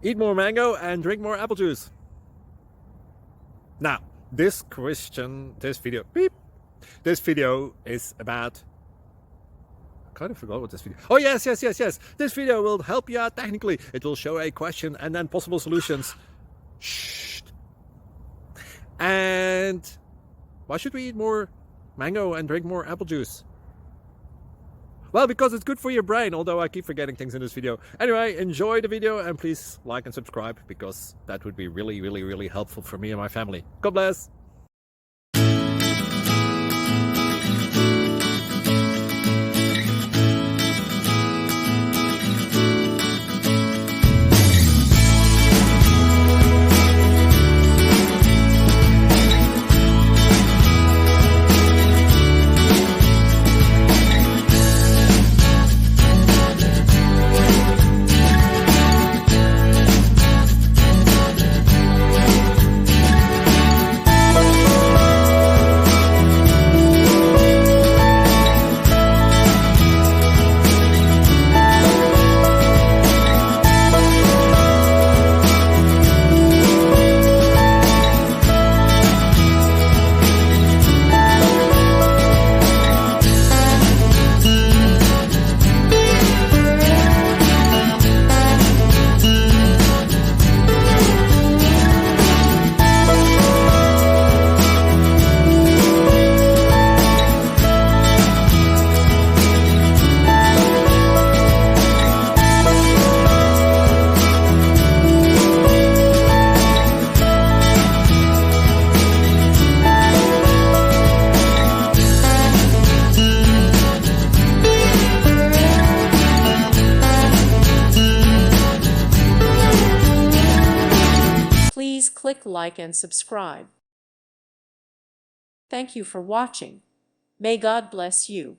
Eat more mango and drink more apple juice. Now, this video is about, I kind of forgot what this video. Oh, yes. This video will help you out technically. It will show a question and then possible solutions. Shh. And why should we eat more mango and drink more apple juice? Well, because it's good for your brain, although I keep forgetting things in this video. Anyway, enjoy the video and please like and subscribe, because that would be really helpful for me and my family. God bless! Please click like and subscribe. Thank you for watching. May God bless you.